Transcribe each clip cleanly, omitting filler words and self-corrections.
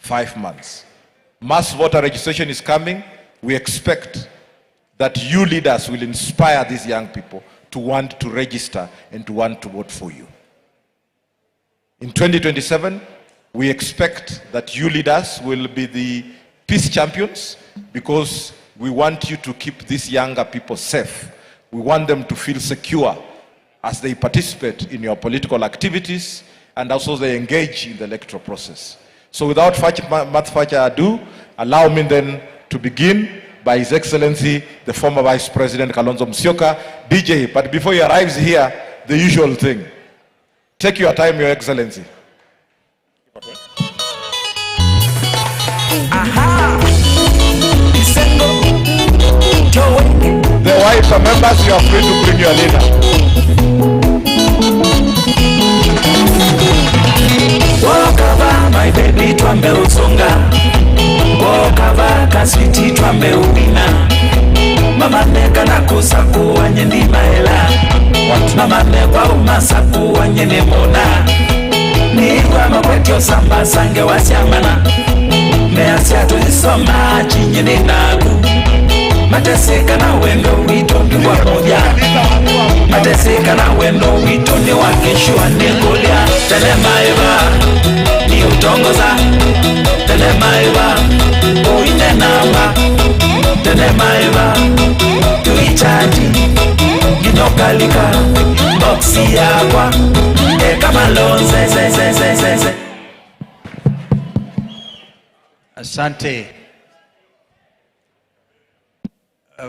5 months. Mass voter registration is coming. We expect that you leaders will inspire these young people to want to register and to want to vote for you. In 2027, we expect that you leaders will be the peace champions, because we want you to keep these younger people safe. We want them to feel secure as they participate in your political activities and also they engage in the electoral process. So without much further ado, allow me then to begin by His Excellency, the former Vice President Kalonzo Musyoka. DJ, but before he arrives here, the usual thing. Take your time, Your Excellency. The wife members, you are free to bring your leader. Wakava, my baby, twambe usonga. Wakava, kaswiti twambe ubina. Mama neka na kusaku wanyeni maela. Mama neka umasaku wanyeni mona. Niwa mawetyo samba sange wasiamana. Measia tulisoma chinyeni nagu. Mateseka na wendo wito ni wamoja. Mateseka na wendo wito ni wakeshua negolia. Telemaeva ni utongoza. Telemaeva uine namba. Telemaeva tuichaji ginokalika boksi yakwa kama lonze ze. Asante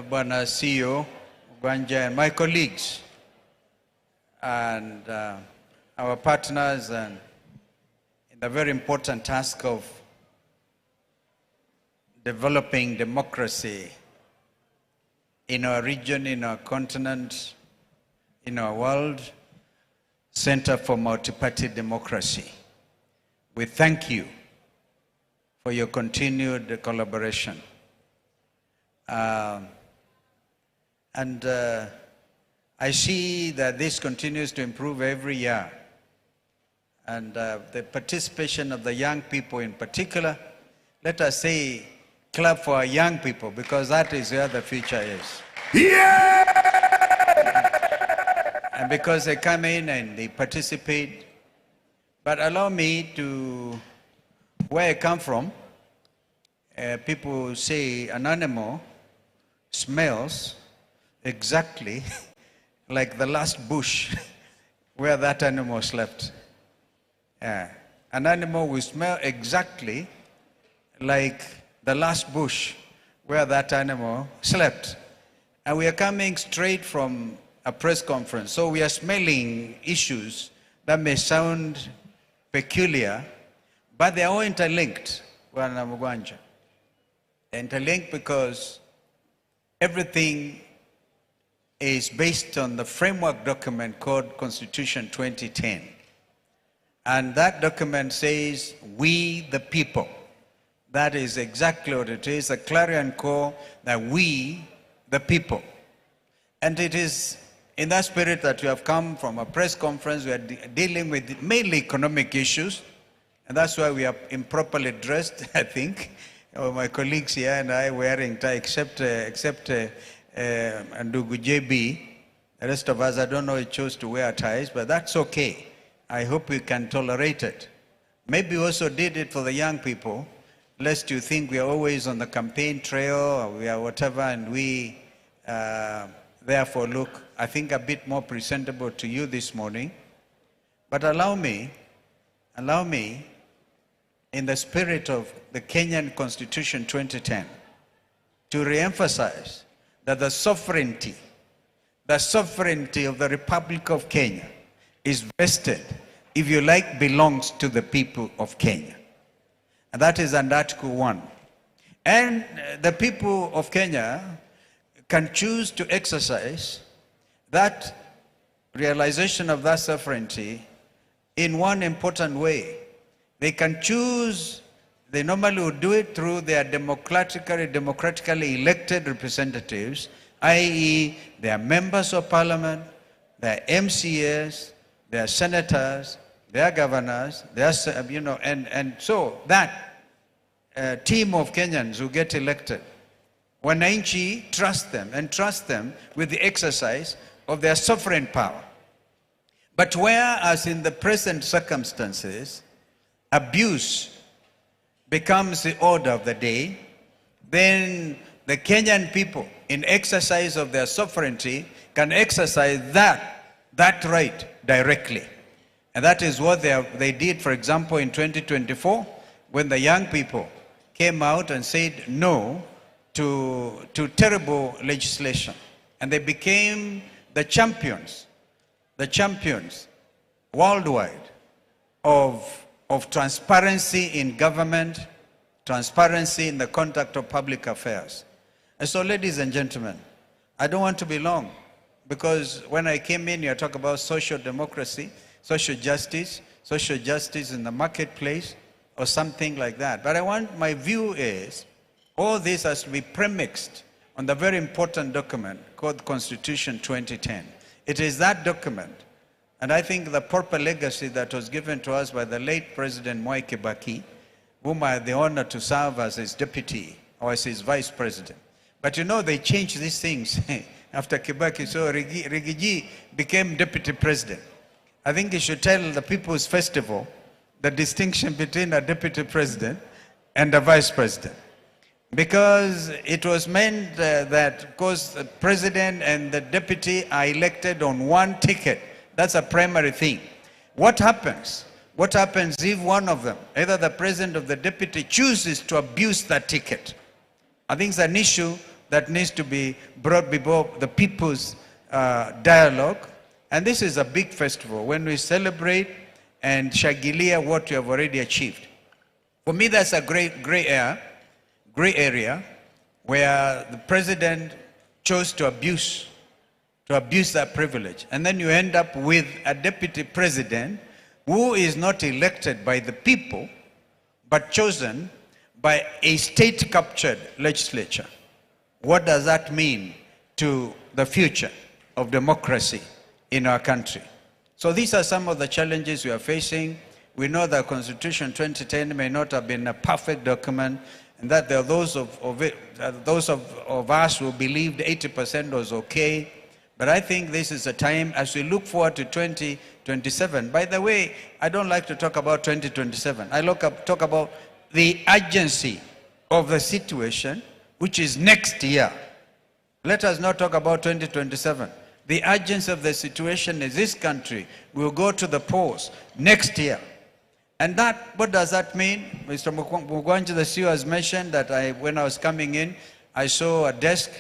Bwana CEO Gwanja and my colleagues and our partners and in the very important task of developing democracy in our region, in our continent, in our world, Center for Multi-Party Democracy. We thank you for your continued collaboration. I see that this continues to improve every year. And the participation of the young people in particular, let us say, clap for our young people, because that is where the future is. Yeah! And because they come in and they participate. But allow me to, where I come from, people say an animal smells exactly like the last bush where that animal slept. An animal will smell exactly like the last bush where that animal slept. And we are coming straight from a press conference. So we are smelling issues that may sound peculiar, but they are all interlinked. They're interlinked because everything is based on the framework document called Constitution 2010. And that document says, we the people. That is exactly what it is, a clarion call that we the people. And it is in that spirit that we have come from a press conference. We are dealing with mainly economic issues. And that's why we are improperly dressed, I think. My colleagues here and I wearing tie, except Ndugu JB. The rest of us, I don't know, chose to wear ties, but that's okay. I hope we can tolerate it. Maybe we also did it for the young people, lest you think we are always on the campaign trail or we are whatever, and we therefore look, I think, a bit more presentable to you this morning. But allow me, in the spirit of the Kenyan Constitution 2010, to re-emphasize that the sovereignty of the Republic of Kenya is vested, if you like, belongs to the people of Kenya. And that is under Article 1. And the people of Kenya can choose to exercise that realization of that sovereignty in one important way. They can choose, they normally would do it through their democratically elected representatives, i.e. their members of parliament, their MCAs, their senators, their governors, their, and so that team of Kenyans who get elected, wananchi trust them and trust them with the exercise of their sovereign power. But whereas in the present circumstances, abuse becomes the order of the day, then the Kenyan people, in exercise of their sovereignty, can exercise that right directly. And that is what they did, for example, in 2024, when the young people came out and said no to terrible legislation. And they became the champions worldwide of transparency in government, transparency in the conduct of public affairs. And so, ladies and gentlemen, I don't want to be long, because when I came in, you talk about social democracy, social justice in the marketplace, or something like that. But my view is, all this has to be premixed on the very important document called Constitution 2010. It is that document, and I think the proper legacy that was given to us by the late President Mwai Kibaki, whom I had the honor to serve as his deputy, or as his vice president. But you know, they changed these things after Kibaki, so Rigiji became deputy president. I think he should tell the People's Festival the distinction between a deputy president and a vice president. Because it was meant that, of course, the president and the deputy are elected on one ticket. That's a primary thing. What happens? What happens if one of them, either the president or the deputy, chooses to abuse that ticket? I think it's an issue that needs to be brought before the people's dialogue. And this is a big festival when we celebrate and shagilia what you have already achieved. For me, that's a gray area where the president chose to abuse that privilege. And then you end up with a deputy president who is not elected by the people, but chosen by a state-captured legislature. What does that mean to the future of democracy in our country? So these are some of the challenges we are facing. We know that Constitution 2010 may not have been a perfect document, and that there are those of us who believed 80% was okay. But I think this is a time, as we look forward to 2027. By the way, I don't like to talk about 2027. I talk about the urgency of the situation, which is next year. Let us not talk about 2027. The urgency of the situation is this country will go to the polls next year. And that, what does that mean? Mr. Mugwanji, the CEO, has mentioned that when I was coming in, I saw a desk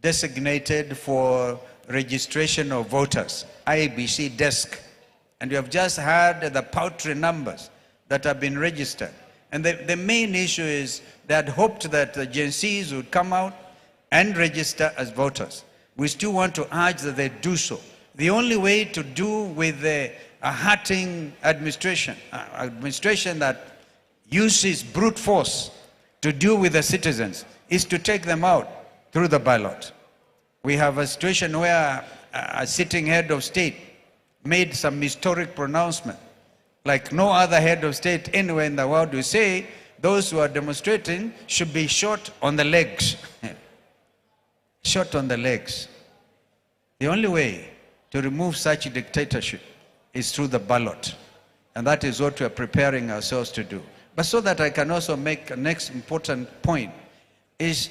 designated for registration of voters, IEBC desk. And you have just heard the paltry numbers that have been registered. And the main issue is they had hoped that the Gen Zs would come out and register as voters. We still want to urge that they do so. The only way to do with a hurting administration that uses brute force to deal with the citizens, is to take them out through the ballot. We have a situation where a sitting head of state made some historic pronouncement, like no other head of state anywhere in the world, who say those who are demonstrating should be shot on the legs. Shot on the legs. The only way to remove such a dictatorship is through the ballot. And that is what we are preparing ourselves to do. But so that I can also make a next important point, is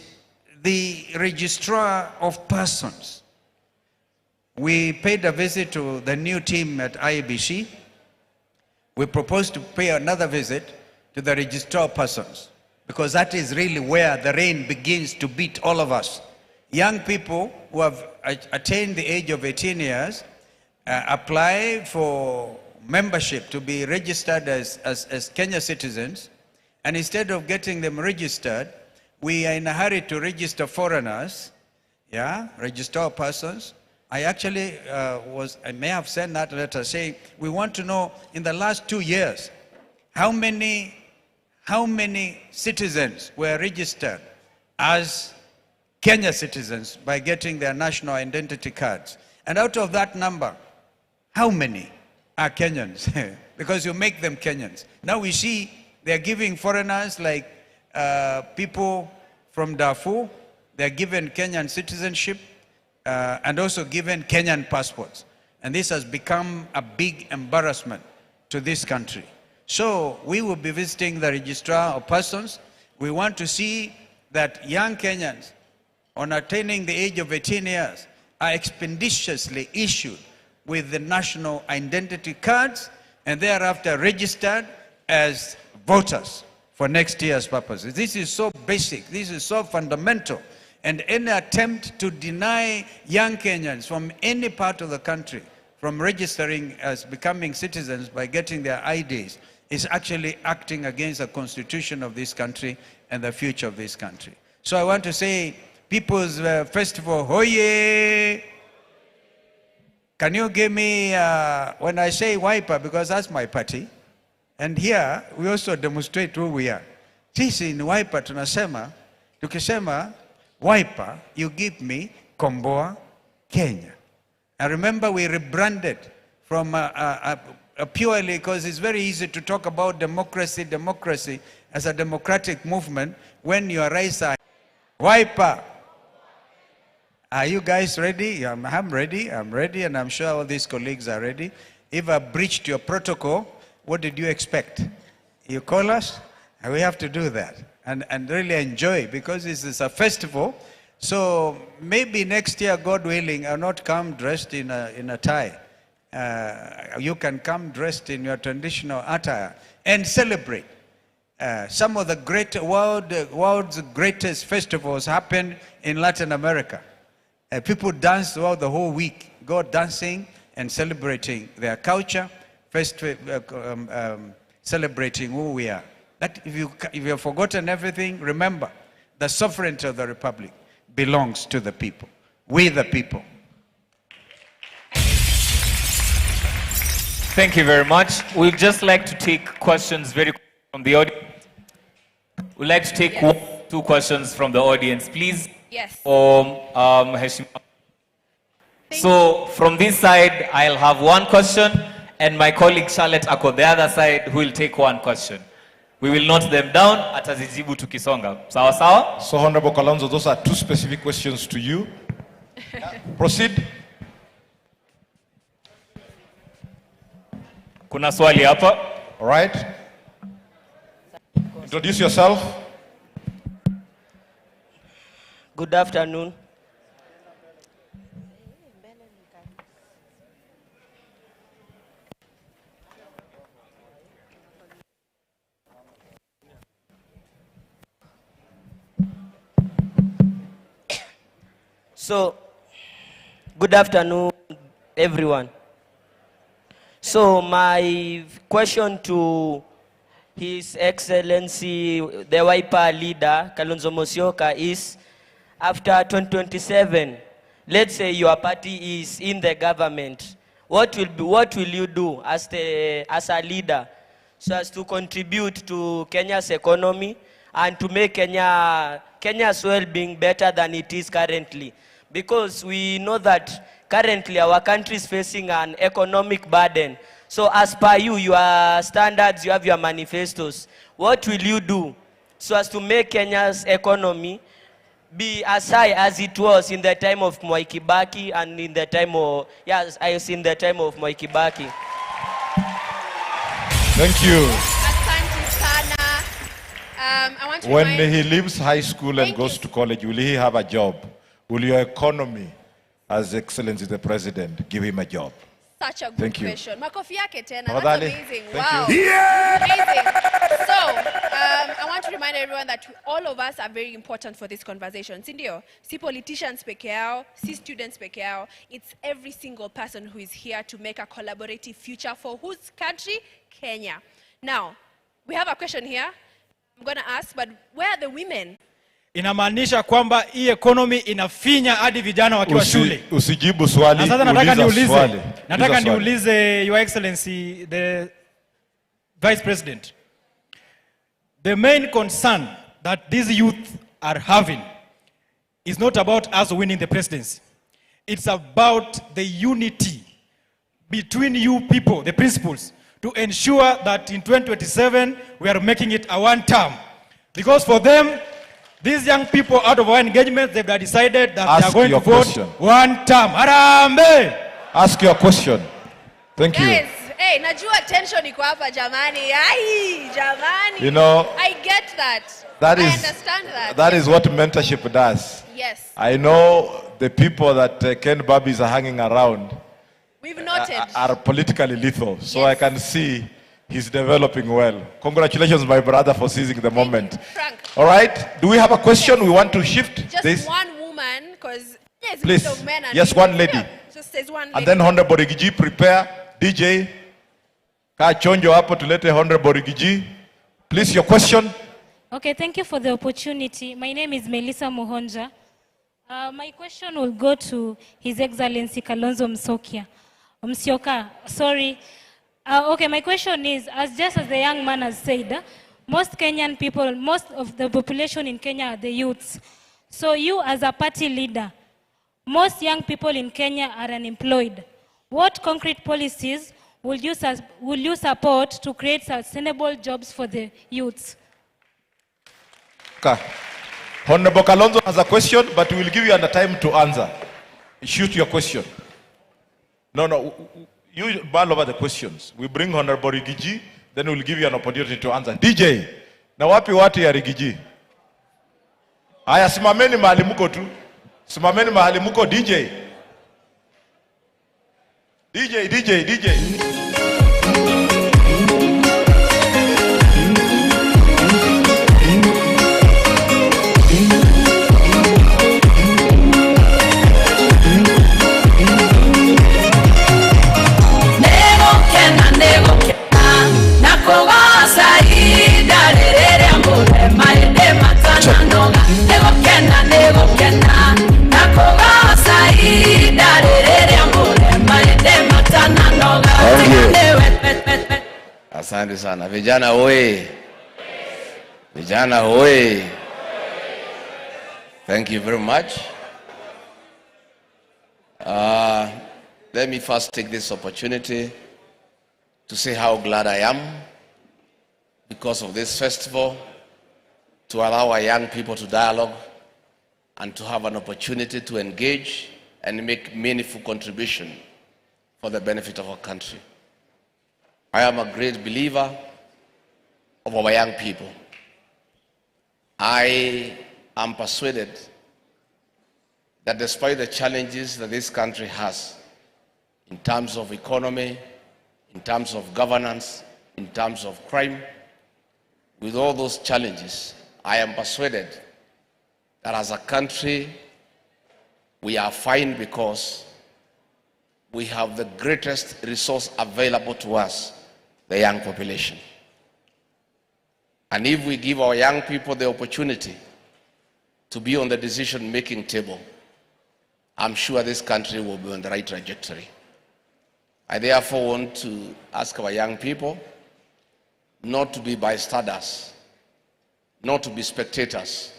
the registrar of persons. We paid a visit to the new team at IEBC. We propose to pay another visit to the registrar of persons, because that is really where the rain begins to beat all of us. Young people who have attained the age of 18 years apply for membership to be registered as Kenya citizens, and instead of getting them registered, we are in a hurry to register foreigners, register persons. I actually I may have sent that letter saying, we want to know in the last 2 years, how many citizens were registered as Kenya citizens by getting their national identity cards. And out of that number, how many are Kenyans? Because you make them Kenyans. Now we see They're giving foreigners like people from Darfur, they're given Kenyan citizenship and also given Kenyan passports. And this has become a big embarrassment to this country. So we will be visiting the Registrar of Persons. We want to see that young Kenyans on attaining the age of 18 years are expeditiously issued with the national identity cards and thereafter registered as voters for next year's purposes. This is so basic, this is so fundamental, and any attempt to deny young Kenyans from any part of the country from registering as becoming citizens by getting their IDs is actually acting against the constitution of this country and the future of this country. So I want to say, People's Festival, hoye! Can you give me, when I say Wiper, because that's my party, and here we also demonstrate who we are. Sisi ni Wiper tunasema, tukisema Wiper, you give me Komboa Kenya. I remember we rebranded from purely because it's very easy to talk about democracy as a democratic movement when your rights are Wiper. Are you guys ready? I'm ready, and I'm sure all these colleagues are ready. If I breached your protocol, what did you expect? You call us, and we have to do that. And really enjoy, because this is a festival. So maybe next year, God willing, I'll not come dressed in a tie. You can come dressed in your traditional attire and celebrate. Some of the world's greatest festivals happen in Latin America. People dance throughout the whole week, go dancing and celebrating their culture, celebrating who we are. That if you have forgotten everything, remember, the sovereignty of the Republic belongs to the people. We the people. Thank you very much. We'd just like to take questions very quickly from the audience. We'd like to take two questions from the audience, please. Yes. Heshima. So from this side, I'll have one question, and my colleague Charlotte Ako, the other side, who will take one question. We will note them down, atazijibu tukisonga. Sawa sawa? So Honorable Kalonzo, those are two specific questions to you. Proceed. Kuna swali hapa. All right. Introduce yourself. Good afternoon. So, good afternoon, everyone. So, my question to His Excellency, the Wiper leader, Kalonzo Musyoka, is, after 2027, let's say your party is in the government, what will you do as a leader so as to contribute to Kenya's economy and to make Kenya's well-being better than it is currently? Because we know that currently our country is facing an economic burden. So as per you, your standards, you have your manifestos. What will you do so as to make Kenya's economy be as high as it was in the time of Mwai Kibaki and in the time of, yes, I was in the time of Mwai Kibaki. Thank you. Asante sana. I want to When remind- he leaves high school and Thank goes you. to college, will he have a job? Will your economy, as Excellency the President, give him a job? Such a good Thank you. question. Makofi yake tena. That's Tafadhali. amazing. Thank Wow. you. Amazing. So, I want to remind everyone that all of us are very important for this conversation. Sindio, si politicians peke yao, si students peke yao. It's every single person who is here to make a collaborative future for whose country? Kenya. Now, we have a question here. I'm going to ask, but where are the women? Inamaanisha kwamba hii economy inafinya hadi vijana wakiwa shule. Usijibu swali, Na sasa nataka uliza swali. nataka Uliza swali. niulize Your Excellency the Vice President. The main concern that these youth are having is not about us winning the presidency. It's about the unity between you people, the principals, to ensure that in 2027 we are making it a one term. Because for them, these young people out of our engagement, they've decided that they Ask are going to your vote question. one term. Harambee! Ask your question. Thank you. Guys, hey, najua tension iko hapa jamani. Ai, jamani. You know, I get that. That I is, understand that. that is what mentorship does. Yes. I know the people that Ken Babis are hanging around We've noted. are politically lethal. So Yes. I can see he's developing well. Congratulations, my brother, for seizing the moment. Frank, All right. Do we have a question? We want to shift just this. one woman, because there's Please. a lot of men and Yes, women. one lady. Yeah, just there's one lady. And then Honorable Rigiji, prepare. DJ, kaa chonjo hapo tulete Honorable Rigiji. Please, your question. Okay, thank you for the opportunity. My name is Melissa Muhonja. My question will go to His Excellency Kalonzo Musyoka. Sorry. Okay, my question is, just as the young man has said, most Kenyan people, most of the population in Kenya are the youths. So you as a party leader, most young people in Kenya are unemployed. What concrete policies will you support to create sustainable jobs for the youths? Okay. Honorable Kalonzo has a question, but we will give you the time to answer. Shoot your question. No, you ball over the questions. We bring Honorable Rigiji, then we'll give you an opportunity to answer. DJ, na wapi watu ya Rigiji? Aya, simameni mahali muko tu. Simameni mahali muko DJ. DJ. Asante sana. Vijana oye. Vijana oye. Thank you very much. Let me first take this opportunity to say how glad I am because of this festival, to allow our young people to dialogue and to have an opportunity to engage and make meaningful contribution for the benefit of our country. I am a great believer of our young people. I am persuaded that despite the challenges that this country has in terms of economy, in terms of governance, in terms of crime, with all those challenges, I am persuaded that as a country, we are fine because we have the greatest resource available to us, the young population. And if we give our young people the opportunity to be on the decision-making table, I'm sure this country will be on the right trajectory. I therefore want to ask our young people not to be bystanders, not to be spectators,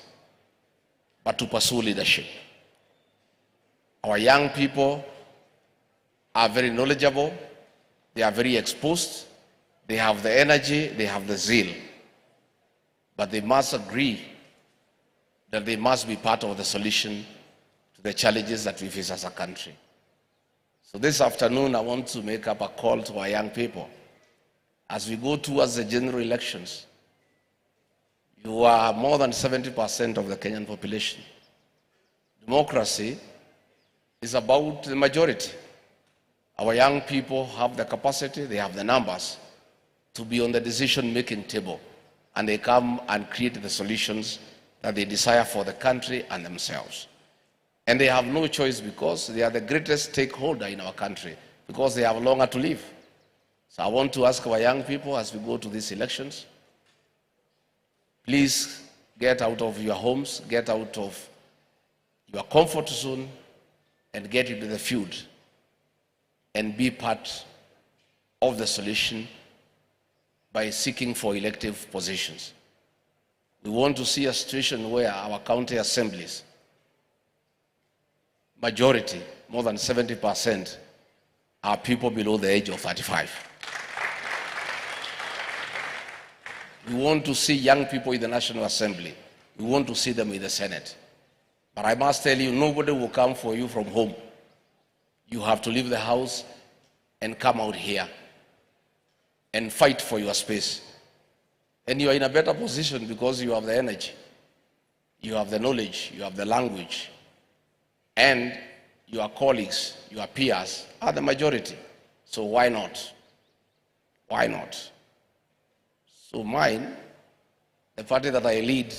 but to pursue leadership. Our young people are very knowledgeable, they are very exposed, they have the energy, they have the zeal. But they must agree that they must be part of the solution to the challenges that we face as a country. So this afternoon, I want to make up a call to our young people. As we go towards the general elections, you are more than 70% of the Kenyan population. Democracy is about the majority. Our young people have the capacity, they have the numbers to be on the decision-making table, and they come and create the solutions that they desire for the country and themselves. And they have no choice because they are the greatest stakeholder in our country, because they have longer to live. So I want to ask our young people as we go to these elections, please get out of your homes, get out of your comfort zone, and get into the field and be part of the solution by seeking for elective positions. We want to see a situation where our county assemblies, majority, more than 70%, are people below the age of 35. We want to see young people in the National Assembly. We want to see them in the Senate. But I must tell you, nobody will come for you from home. You have to leave the house and come out here and fight for your space. And you are in a better position because you have the energy, you have the knowledge, you have the language, and your colleagues, your peers are the majority. So why not? Why not? So mine, the party that I lead,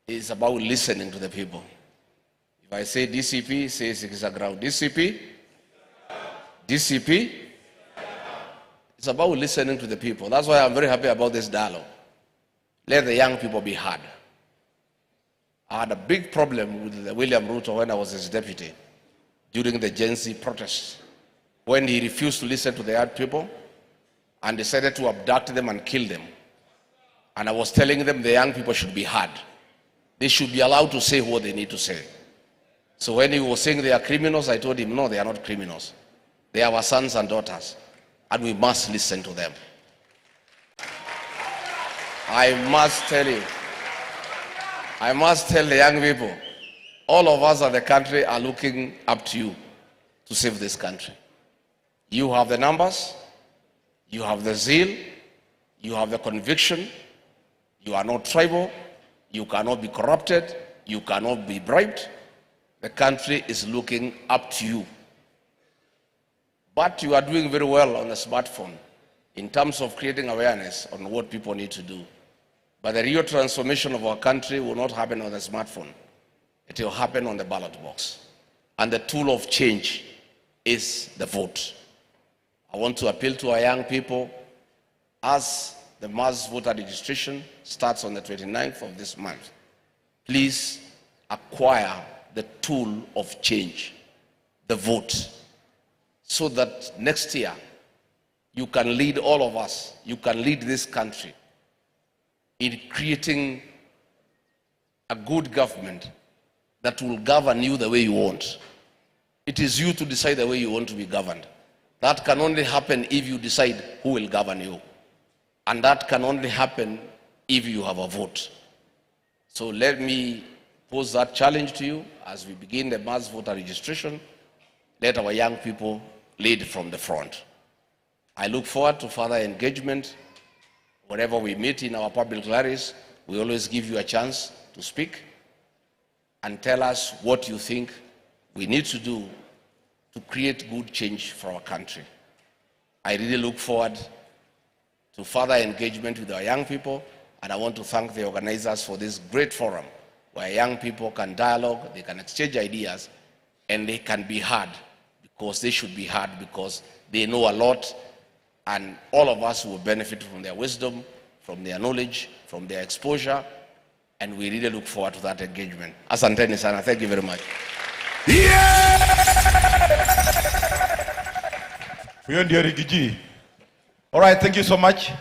is about listening to the people. If I say DCP, say Sikisa DCP, DCP, it's about listening to the people. That's why I'm very happy about this dialogue. Let the young people be heard. I had a big problem with William Ruto when I was his deputy during the Gen Z protests, when he refused to listen to the young people and decided to abduct them and kill them. And I was telling them the young people should be heard. They should be allowed to say what they need to say. So when he was saying they are criminals, I told him, no, they are not criminals. They are our sons and daughters, and we must listen to them. I must tell you, I must tell the young people, all of us at the country are looking up to you to save this country. You have the numbers, you have the zeal, you have the conviction, you are not tribal, you cannot be corrupted, you cannot be bribed. The country is looking up to you. But you are doing very well on the smartphone in terms of creating awareness on what people need to do. But the real transformation of our country will not happen on the smartphone. It will happen on the ballot box. And the tool of change is the vote. I want to appeal to our young people, as the mass voter registration starts on the 29th of this month, please acquire the tool of change, the vote, so that next year you can lead all of us, you can lead this country in creating a good government that will govern you the way you want. It is you to decide the way you want to be governed. That can only happen if you decide who will govern you. And that can only happen if you have a vote. So let me pose that challenge to you as we begin the mass voter registration. Let our young people lead from the front. I look forward to further engagement. Whenever we meet in our public rallies, we always give you a chance to speak and tell us what you think we need to do to create good change for our country. I really look forward to further engagement with our young people, and I want to thank the organizers for this great forum where young people can dialogue, they can exchange ideas, and they can be heard, because they should be heard, because they know a lot, and all of us will benefit from their wisdom, from their knowledge, from their exposure, and we really look forward to that engagement. Asanteni sana, thank you very much. All right, thank you so much.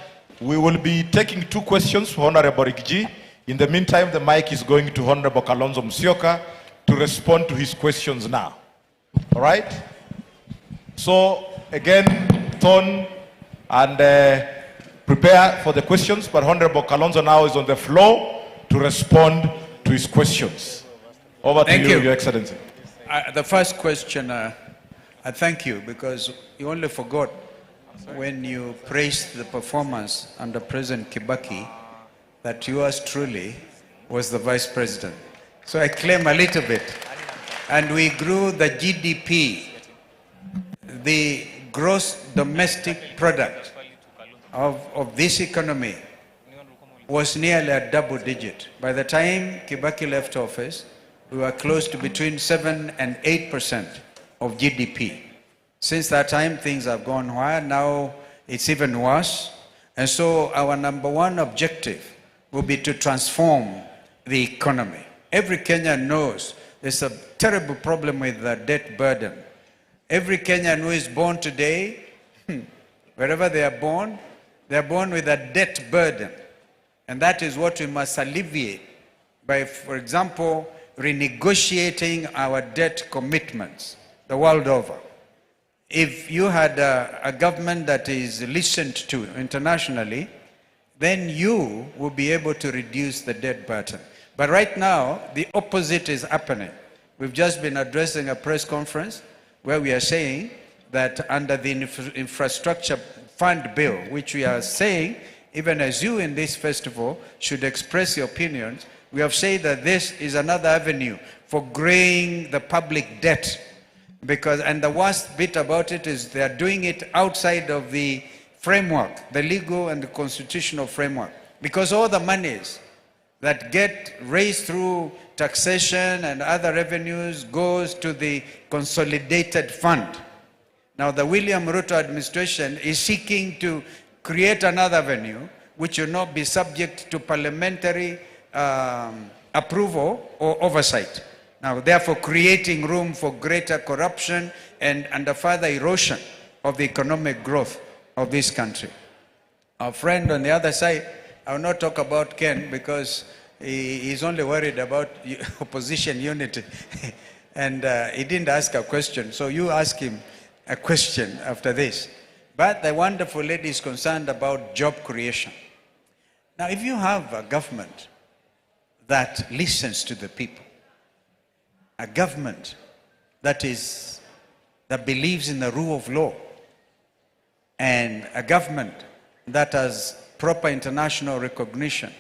We will be taking 2 questions for Honorable Rigiji. In the meantime, the mic is going to Honorable Kalonzo Musyoka to respond to his questions now. All right? So, again, tone and prepare for the questions, but Honorable Kalonzo now is on the floor to respond to his questions. Over to you, Your Excellency. The first question, I thank you, because you only forgot when you praised the performance under President Kibaki that yours truly was the vice president. So I claim a little bit. And we grew the GDP, the gross domestic product of this economy was nearly a double digit. By the time Kibaki left office, we were close to between 7 and 8% of GDP. Since that time, things have gone where now it's even worse. And so our number one objective will be to transform the economy. Every Kenyan knows there's a terrible problem with the debt burden. Every Kenyan who is born today, wherever they are born with a debt burden. And that is what we must alleviate by, for example, renegotiating our debt commitments the world over. If you had a government that is listened to internationally, then you will be able to reduce the debt burden. But right now, the opposite is happening. We've just been addressing a press conference where we are saying that under the infrastructure fund bill, which we are saying, even as you in this festival should express your opinions, we have said that this is another avenue for growing the public debt. Because, and the worst bit about it is they are doing it outside of the framework, the legal and the constitutional framework. Because all the monies that get raised through taxation and other revenues goes to the consolidated fund. Now the William Ruto administration is seeking to create another avenue which will not be subject to parliamentary approval or oversight. Now therefore creating room for greater corruption and a further erosion of the economic growth of this country. Our friend on the other side, I will not talk about Ken because he's only worried about opposition unity. And he didn't ask a question, so you ask him a question after this. But the wonderful lady is concerned about job creation. Now, if you have a government that listens to the people, a government that believes in the rule of law, and a government that has proper international recognition,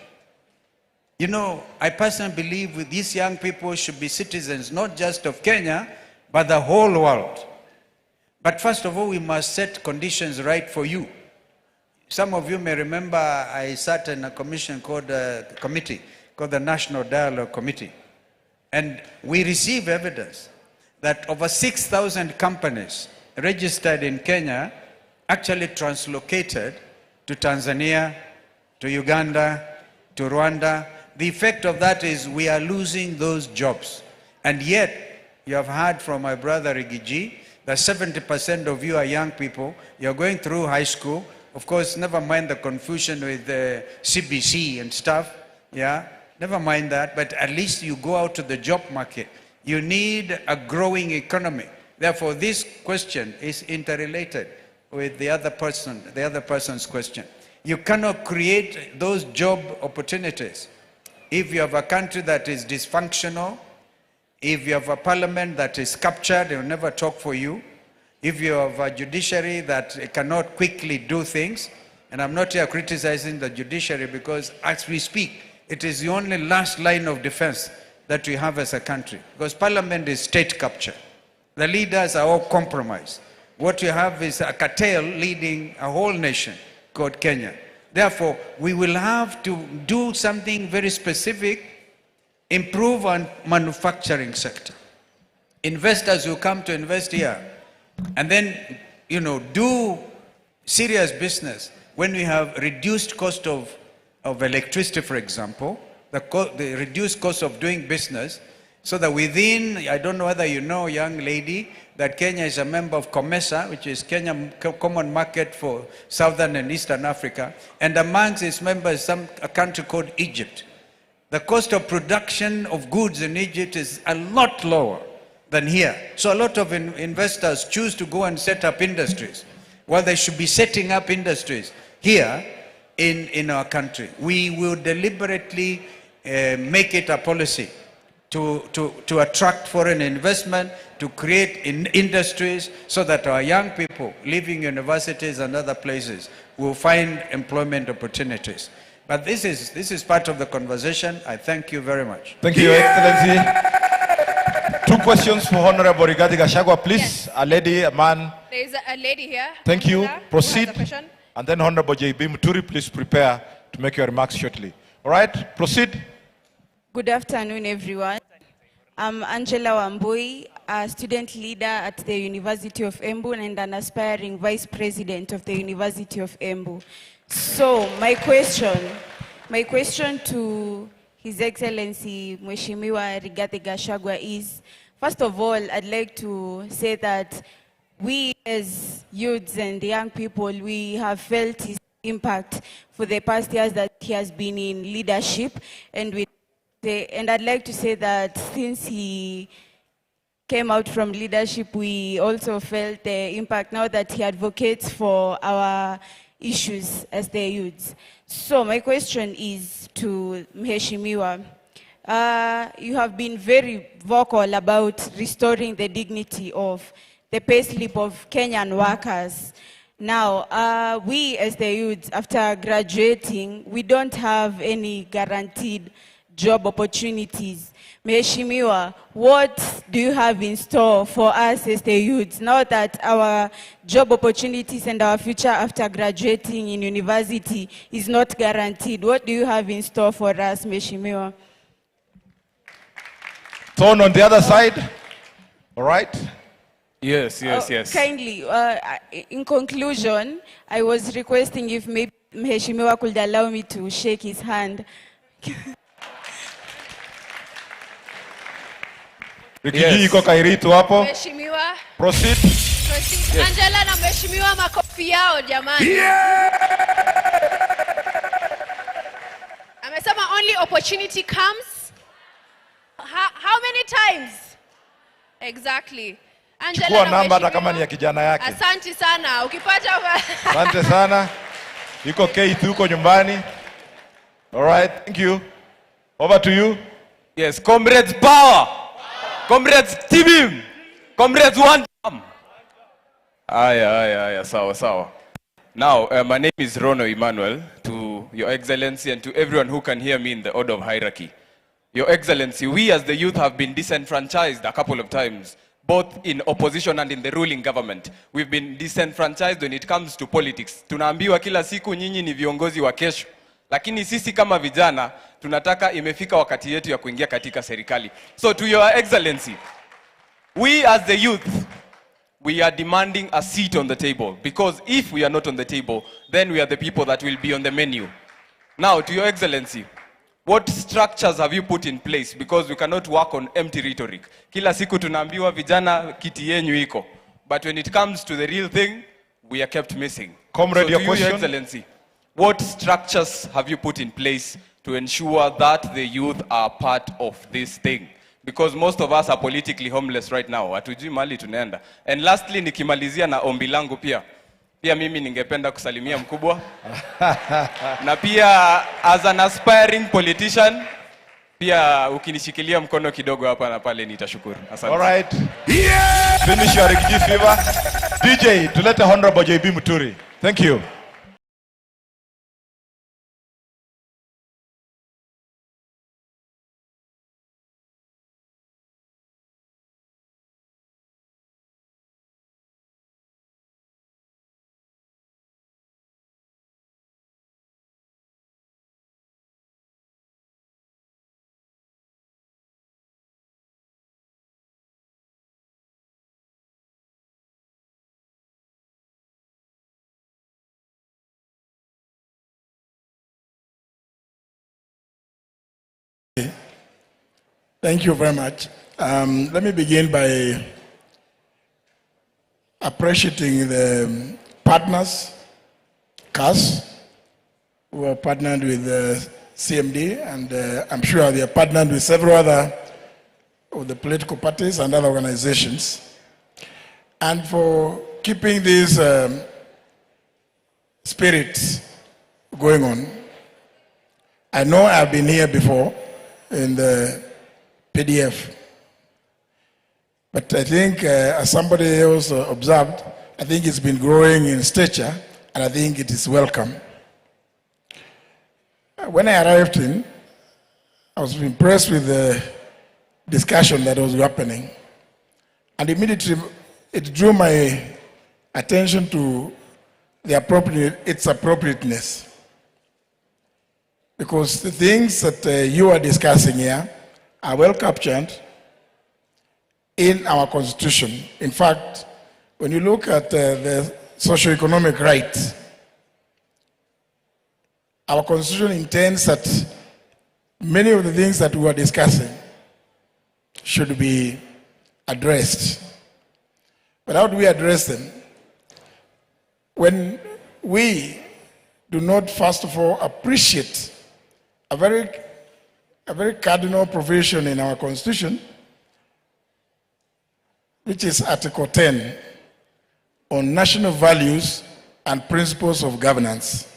you know, I personally believe with these young people should be citizens not just of Kenya, but the whole world. But first of all, we must set conditions right for you. Some of you may remember I sat in a committee called the National Dialogue Committee. And we receive evidence that over 6,000 companies registered in Kenya actually translocated to Tanzania, to Uganda, to Rwanda. The effect of that is we are losing those jobs. And yet, you have heard from my brother Rigiji that 70% of you are young people. You're going through high school. Of course, never mind the confusion with the CBC and stuff. Yeah, never mind that. But at least you go out to the job market. You need a growing economy. Therefore, this question is interrelated with the other person's question. You cannot create those job opportunities if you have a country that is dysfunctional, if you have a parliament that is captured, they will never talk for you, if you have a judiciary that cannot quickly do things, and I'm not here criticizing the judiciary because as we speak, it is the only last line of defense that we have as a country, because parliament is state capture. The leaders are all compromised. What you have is a cartel leading a whole nation called Kenya. Therefore, we will have to do something very specific, improve on manufacturing sector. Investors will come to invest here and then, you know, do serious business when we have reduced cost of electricity, for example, the reduced cost of doing business, so that within, I don't know whether you know, young lady, that Kenya is a member of COMESA, which is Kenya Common Market for Southern and Eastern Africa, and amongst its members, a country called Egypt. The cost of production of goods in Egypt is a lot lower than here. So a lot of investors choose to go and set up industries. Well, they should be setting up industries here in our country. We will deliberately make it a policy to attract foreign investment, to create industries so that our young people leaving universities and other places will find employment opportunities. But this is part of the conversation. I thank you very much. Thank you, Your Excellency. 2 questions for Honorable Rigathi Gachagua, please. Yes. A lady, a man. There is a lady here. Thank you. Angela, who has Proceed. a question. And then Honorable J.B. Muturi, please prepare to make your remarks shortly. All right, proceed. Good afternoon, everyone. I'm Angela Wambui, a student leader at the University of Embu and an aspiring vice president of the University of Embu. So my question to His Excellency Mheshimiwa Rigathi Gachagua is, first of all, I'd like to say that we as youths and young people, we have felt his impact for the past years that he has been in leadership, and I'd like to say that since he came out from leadership, we also felt the impact now that he advocates for our issues as their youths. So my question is to Mheshimiwa. You have been very vocal about restoring the dignity of the payslip of Kenyan workers. Now, we as the youths, after graduating, we don't have any guaranteed job opportunities. Mheshimiwa, what do you have in store for us as the youths now that our job opportunities and our future after graduating in university is not guaranteed? What do you have in store for us, Mheshimiwa? Tone on the other side. All right. Yes. Kindly, in conclusion, I was requesting if maybe Mheshimiwa could allow me to shake his hand. Rikiji iko Kairitu hapo. Mheshimiwa. Proceed. Proceed. Yes. Angela na Mheshimiwa makofi yao jamani. Amesema only opportunity comes. How many times? Exactly. Angela Chukua na namba hata Mheshimiwa. kama ni ya kijana yake. Asante sana. Ukipata Asante sana. Iko K2 huko nyumbani. All right, thank you. Over to you. Yes, comrades power. Comrades team. Comrades one term. Aya, sawa. Now, my name is Rono Emmanuel, to Your Excellency and to everyone who can hear me in the order of hierarchy. Your Excellency, we as the youth have been disenfranchised a couple of times, both in opposition and in the ruling government. We've been disenfranchised when it comes to politics. Tunaambiwa kila siku nyinyi ni viongozi wa kesho. Lakini sisi kama vijana, tunataka imefika wakati yetu ya kuingia katika serikali. So to Your Excellency, we as the youth, we are demanding a seat on the table. Because if we are not on the table, then we are the people that will be on the menu. Now, to Your Excellency, what structures have you put in place? Because we cannot work on empty rhetoric. Kila siku tunaambiwa vijana kiti yenyu iko. But when it comes to the real thing, we are kept missing. Comrade, so your to question? Your Excellency, what structures have you put in place to ensure that the youth are part of this thing? Because most of us are politically homeless right now. Hatujui mali tunaenda. And lastly, nikimalizia na ombi langu pia. Pia mimi ningependa kusalimia mkubwa. Na pia as an aspiring politician, pia ukinishikilia mkono kidogo hapa na pale nitashukuru. Asante. All right. Finish your Rikiji fever. DJ, tulete Honorable JB Muturi. Thank you. Thank you very much. Let me begin by appreciating the partners, CAS, who are partnered with CMD, and I'm sure they are partnered with several other of the political parties and other organizations, and for keeping these spirits going on. I know I've been here before in the PDF, but I think as somebody else observed, I think it's been growing in stature, and I think it is welcome. When I arrived in, I was impressed with the discussion that was happening, and immediately it drew my attention to its appropriateness. Because the things that you are discussing here are well captured in our Constitution. In fact, when you look at the socio-economic rights, our Constitution intends that many of the things that we are discussing should be addressed. But how do we address them? When we do not, first of all, appreciate a very cardinal provision in our Constitution, which is Article 10, on national values and principles of governance.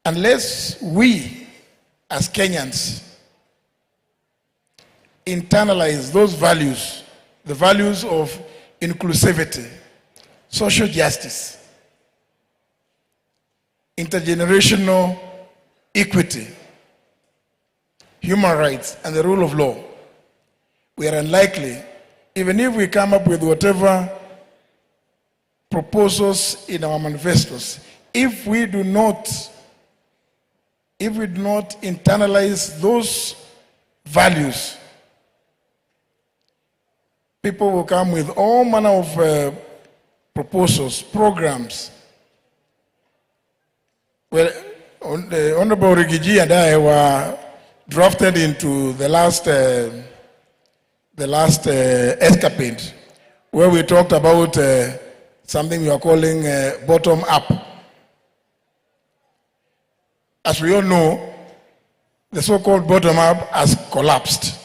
Unless we, as Kenyans, internalize those values, the values of inclusivity, social justice, intergenerational equity, human rights, and the rule of law, we are unlikely, even if we come up with whatever proposals in our manifestos, if we do not internalize those values, people will come with all manner of proposals, programs. Well, the Honorable Rigiji and I were drafted into the last escapade, where we talked about something we are calling bottom up. As we all know, the so-called bottom up has collapsed.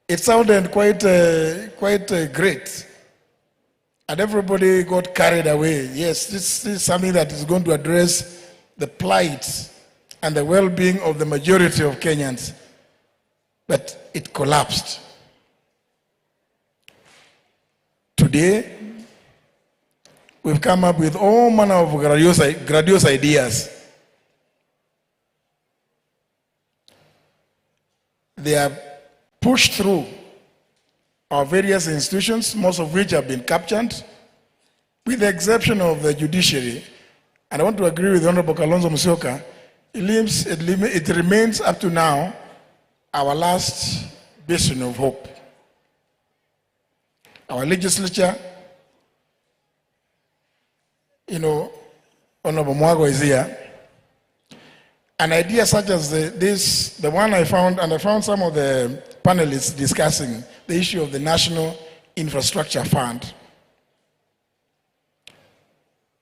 It sounded quite great, and everybody got carried away. Yes, this is something that is going to address the plight and the well-being of the majority of Kenyans, but it collapsed. Today, we've come up with all manner of grandiose ideas. They are pushed through our various institutions, most of which have been captured, with the exception of the judiciary. And I want to agree with Honorable Kalonzo Musyoka, it remains up to now our last bastion of hope. Our legislature, Honorable Mwago is here. An idea such as the one I found, and I found some of the panelists discussing the issue of the National Infrastructure Fund.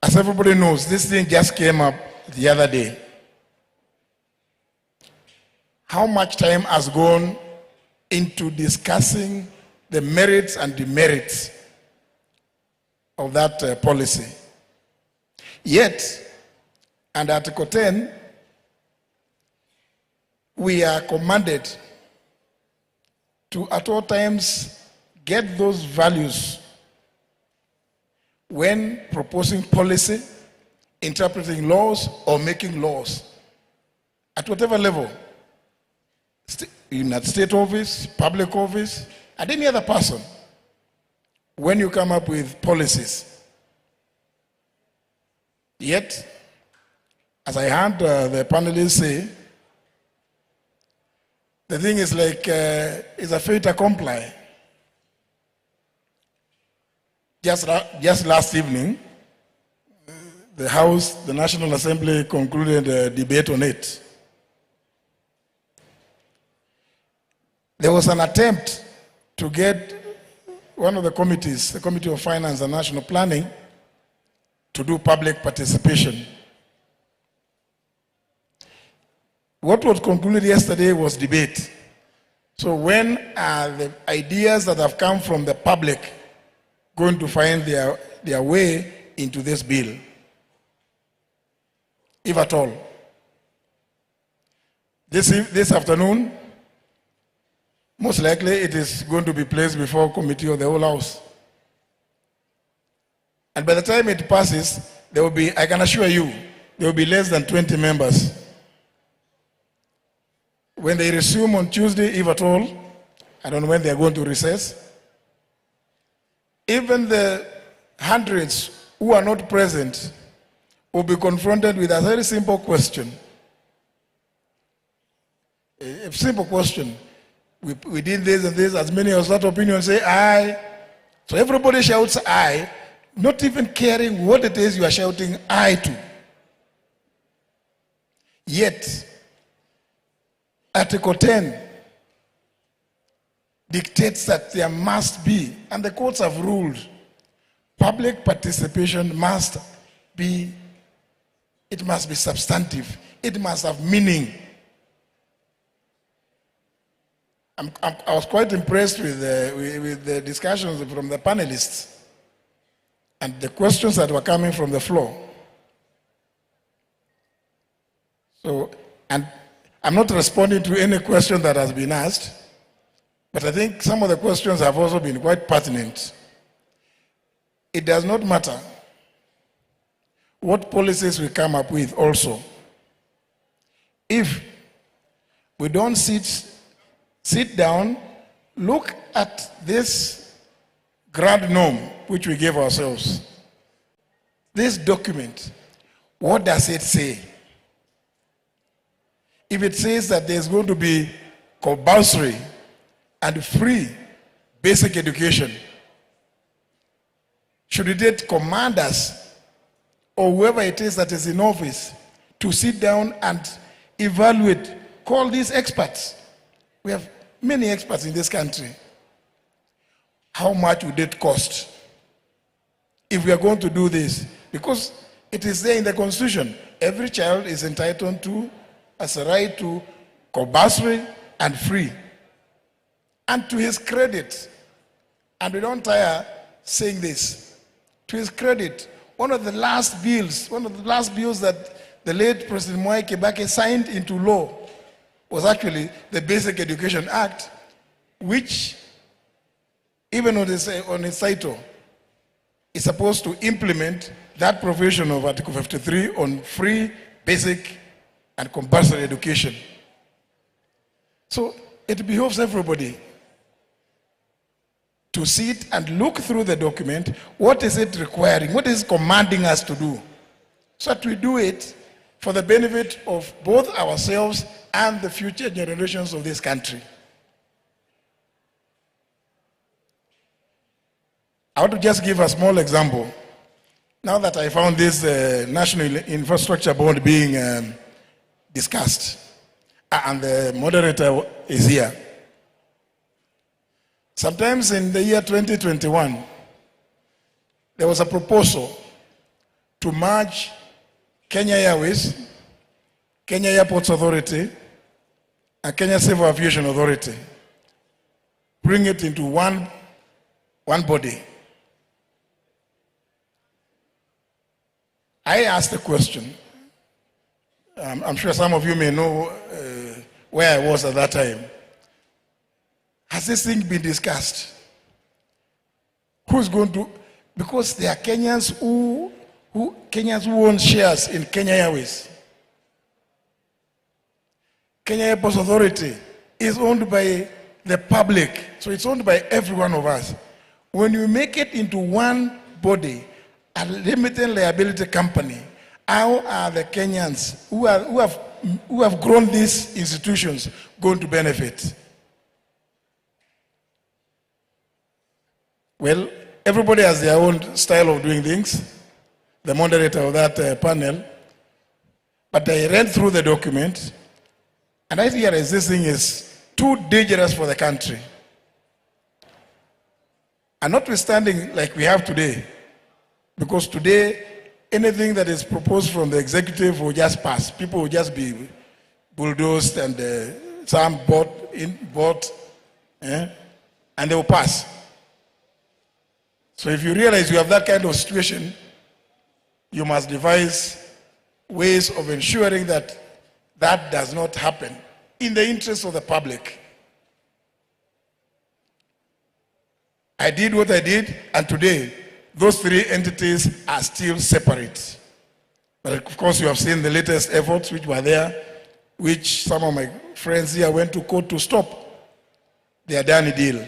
As everybody knows, this thing just came up the other day. How much time has gone into discussing the merits and demerits of that policy? Yet, under Article 10, we are commanded to at all times get those values when proposing policy, interpreting laws, or making laws at whatever level, in that state office, public office, and any other person, when you come up with policies. Yet, as I heard the panelists say, the thing is like, it's a fait accompli. Just last evening, the House, the National Assembly concluded a debate on it. There was an attempt to get one of the committees, the Committee of Finance and National Planning, to do public participation. What was concluded yesterday was debate. So when are the ideas that have come from the public going to find their way into this bill, if at all? This afternoon, most likely it is going to be placed before committee of the whole House. And by the time it passes, there will be, I can assure you, there will be less than 20 members. When they resume on Tuesday, if at all, I don't know when they are going to recess, even the hundreds who are not present will be confronted with a very simple question. A simple question. We did this and this, as many of that opinion say aye. So everybody shouts aye, not even caring what it is you are shouting aye to. Yet, Article 10 dictates that there must be, and the courts have ruled, public participation must be substantive. It must have meaning. I was quite impressed with the discussions from the panelists. and the questions that were coming from the floor. So, and I'm not responding to any question that has been asked, but I think some of the questions have also been quite pertinent. It does not matter what policies we come up with also. If we don't sit down, look at this grand norm which we gave ourselves. This document, what does it say? If it says that there's going to be compulsory and free basic education, should it command us or whoever it is that is in office to sit down and evaluate, call these experts? We have many experts in this country. How much would it cost if we are going to do this? Because it is there in the Constitution. Every child is entitled to, as a right to, compulsory and free. And to his credit, and we don't tire saying this, to his credit, one of the last bills that the late President Mwai Kibaki signed into law was actually the Basic Education Act, which, even on its title, is supposed to implement that provision of Article 53 on free, basic, and compulsory education. So it behoves everybody to sit and look through the document. What is it requiring? What is it commanding us to do? So that we do it for the benefit of both ourselves and the future generations of this country. I want to just give a small example. Now that I found this National Infrastructure Bond being discussed, and the moderator is here. Sometimes in the year 2021, there was a proposal to merge Kenya Airways, Kenya Airports Authority, and Kenya Civil Aviation Authority. Bring it into one body. I asked the question. I'm sure some of you may know where I was at that time. Has this thing been discussed? Who's going to? Because there are Kenyans who own shares in Kenya Airways. Kenya Airports Authority is owned by the public, so it's owned by every one of us. When you make it into one body, a limited liability company, how are the Kenyans who have grown these institutions going to benefit? Well, everybody has their own style of doing things, the moderator of that panel. But I read through the document, and I realized this thing is too dangerous for the country. And notwithstanding like we have today, because today, anything that is proposed from the executive will just pass. People will just be bulldozed and some bought, and they will pass. So if you realize you have that kind of situation, you must devise ways of ensuring that that does not happen in the interest of the public. I did what I did, and today, those three entities are still separate. But of course, you have seen the latest efforts which were there, which some of my friends here went to court to stop the Adani deal.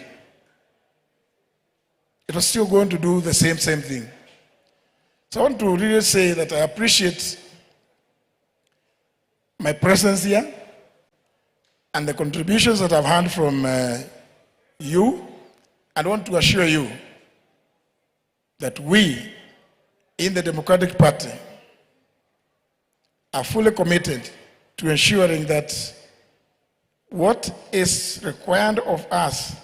It was still going to do the same thing. So I want to really say that I appreciate my presence here and the contributions that I've had from you. I want to assure you that we in the Democratic Party are fully committed to ensuring that what is required of us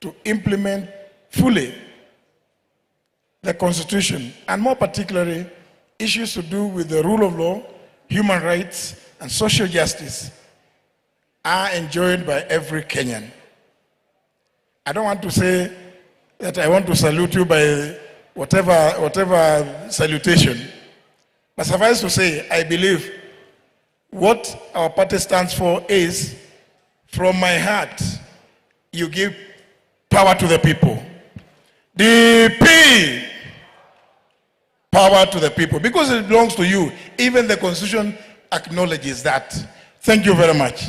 to implement fully the Constitution, and more particularly issues to do with the rule of law, human rights, and social justice, are enjoyed by every Kenyan. I don't want to say that I want to salute you by whatever salutation. But suffice to say, I believe what our party stands for is, from my heart, you give power to the people. DP, power to the people, because it belongs to you. Even the Constitution acknowledges that. Thank you very much.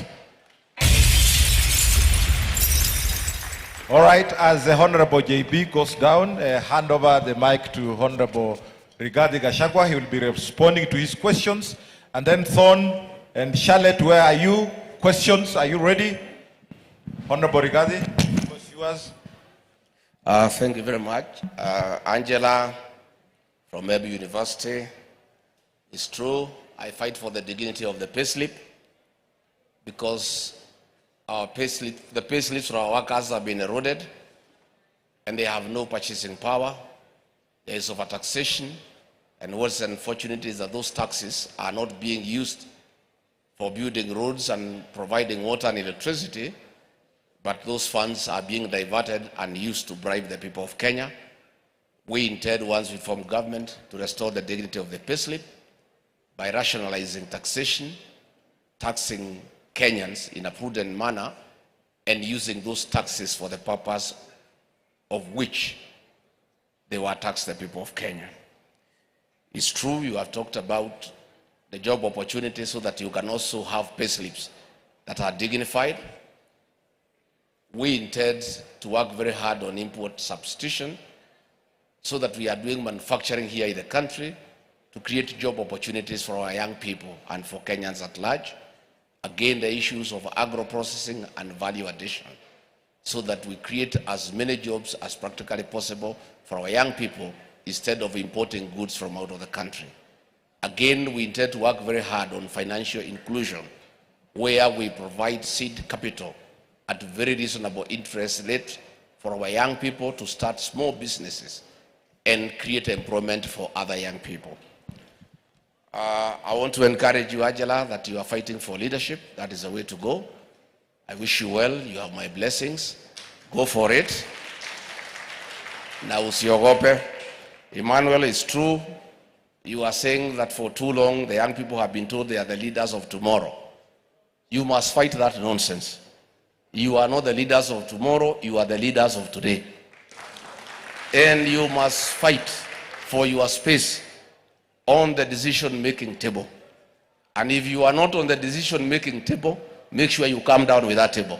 All right, as the Honorable JB goes down, hand over the mic to Honorable Rigathi Gachagua. He will be responding to his questions. And then Thorn and Charlotte, where are you? Questions, are you ready? Honorable Rigathi, it's yours. Thank you very much. Angela from Maybe University. It's true, I fight for the dignity of the payslip because our payslip, the payslips for our workers have been eroded and they have no purchasing power. There is overtaxation, and what's unfortunate is that those taxes are not being used for building roads and providing water and electricity, but those funds are being diverted and used to bribe the people of Kenya. We intend, once we form government, to restore the dignity of the payslip by rationalizing taxation, taxing Kenyans in a prudent manner, and using those taxes for the purpose of which they were taxed, the people of Kenya. It's true, you have talked about the job opportunities so that you can also have payslips that are dignified. We intend to work very hard on import substitution so that we are doing manufacturing here in the country to create job opportunities for our young people and for Kenyans at large. Again, the issues of agro-processing and value addition, so that we create as many jobs as practically possible for our young people instead of importing goods from out of the country. Again, we intend to work very hard on financial inclusion, where we provide seed capital at very reasonable interest rate for our young people to start small businesses and create employment for other young people. I want to encourage you, Angela, that you are fighting for leadership. That is the way to go. I wish you well. You have my blessings. Go for it. Na usiogope. Emmanuel, it's true. You are saying that for too long the young people have been told they are the leaders of tomorrow. You must fight that nonsense. You are not the leaders of tomorrow, you are the leaders of today. And you must fight for your space on the decision-making table. And if you are not on the decision-making table, make sure you come down with that table.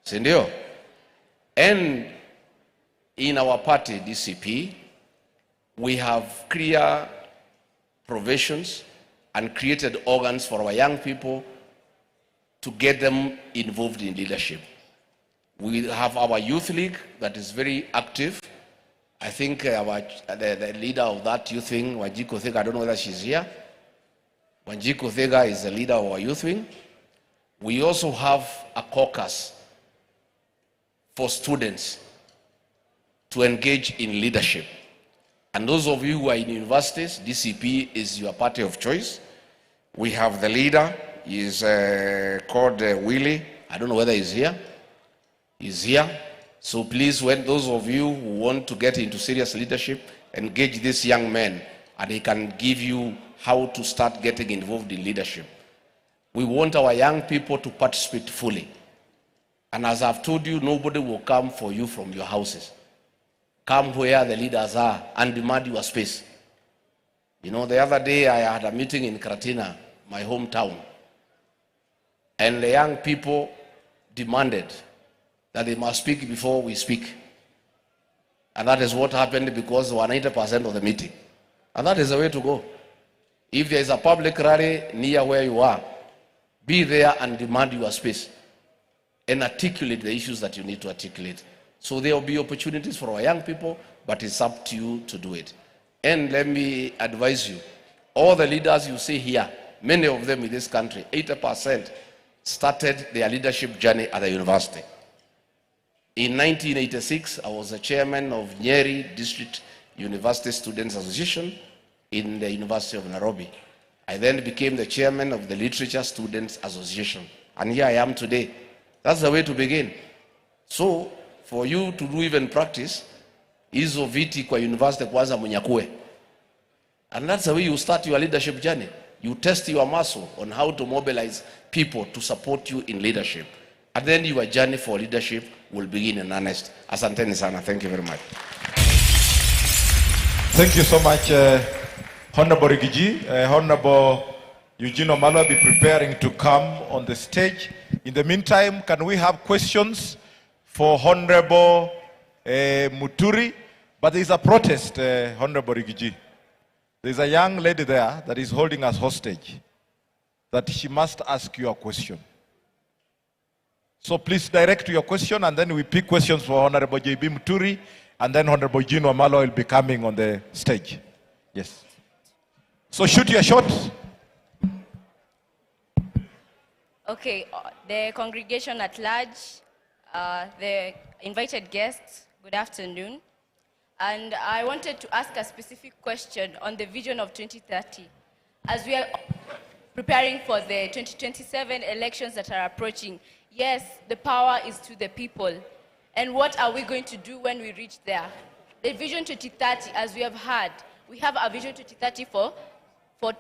Sindio? And in our party, DCP, we have clear provisions and created organs for our young people to get them involved in leadership. We have our youth league that is very active. I think the leader of that youth wing, Wanjiku Thega, I don't know whether she's here. Wanjiku Thega is the leader of our youth wing. We also have a caucus for students to engage in leadership. And those of you who are in universities, DCP is your party of choice. We have the leader, he is called Willie. I don't know whether he's here. He's here. So please, when those of you who want to get into serious leadership, engage this young man and he can give you how to start getting involved in leadership. We want our young people to participate fully. And as I've told you, nobody will come for you from your houses. Come where the leaders are and demand your space. You know, the other day I had a meeting in Karatina, my hometown, and the young people demanded that they must speak before we speak. And that is what happened because we were 90% of the meeting. And that is the way to go. If there is a public rally near where you are, be there and demand your space and articulate the issues that you need to articulate. So there will be opportunities for our young people, but it's up to you to do it. And let me advise you, all the leaders you see here, many of them in this country, 80% started their leadership journey at the university. In 1986, I was the chairman of Nyeri District University Students Association in the University of Nairobi. I then became the chairman of the Literature Students Association. And here I am today. That's the way to begin. So, for you to do even practice, hizo viti kwa university kwanza mnyakue. And that's the way you start your leadership journey. You test your muscle on how to mobilize people to support you in leadership. And then your journey for leadership will begin in earnest. Asanteni sana. Thank you very much. Thank you so much, Honorable Rigiji. Honorable Eugene Wamalwa will be preparing to come on the stage. In the meantime, can we have questions for Honorable Muturi? But there is a protest, Honorable Rigiji. There is a young lady there that is holding us hostage, that she must ask you a question. So please direct your question, and then we pick questions for Honorable J.B. Muturi, and then Honorable Eugene Wamalwa will be coming on the stage. Yes. So shoot your shot. Okay, the congregation at large, the invited guests, good afternoon. And I wanted to ask a specific question on the vision of 2030. As we are preparing for the 2027 elections that are approaching, yes, the power is to the people. And what are we going to do when we reach there? The vision 2030, as we have heard, we have a vision 2030 for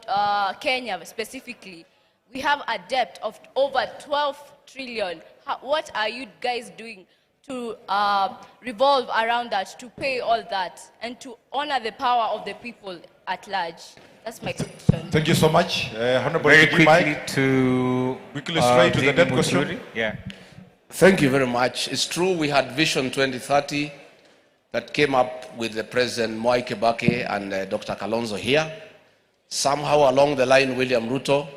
Kenya specifically. We have a debt of over 12 trillion. What are you guys doing to revolve around that, to pay all that, and to honor the power of the people at large? That's my question. Thank you so much. Honorable Very Quickly straight to the debt question. Yeah. Thank you very much. It's true we had Vision 2030 that came up with the President Mwai Kibaki and Dr. Kalonzo here. Somehow along the line, William Ruto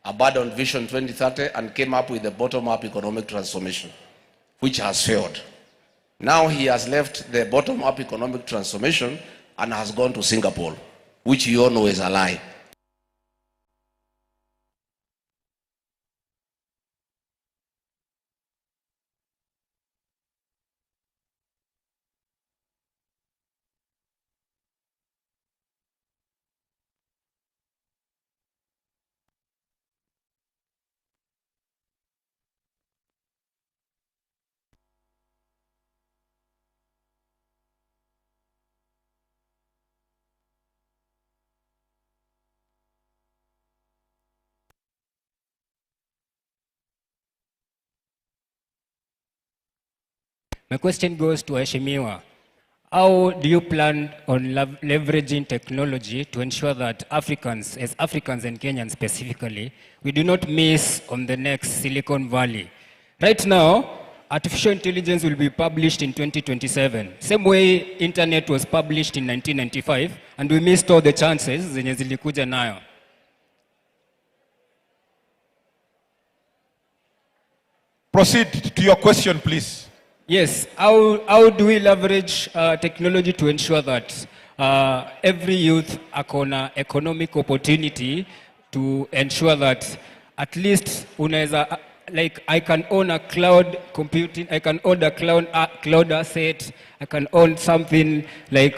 abandoned Vision 2030 and came up with the bottom-up economic transformation, which has failed. Now he has left the bottom-up economic transformation and has gone to Singapore, which you all know is a lie. My question goes to Waheshimiwa. How do you plan on leveraging technology to ensure that Africans, as Africans and Kenyans specifically, we do not miss on the next Silicon Valley? Right now, artificial intelligence will be published in 2027. Same way internet was published in 1995, and we missed all the chances zenye zilikuja nayo. Proceed to your question, please. Yes, how do we leverage technology to ensure that every youth akona economic opportunity to ensure that at least unaweza, like I can own a cloud computing, I can own a cloud asset, I can own something like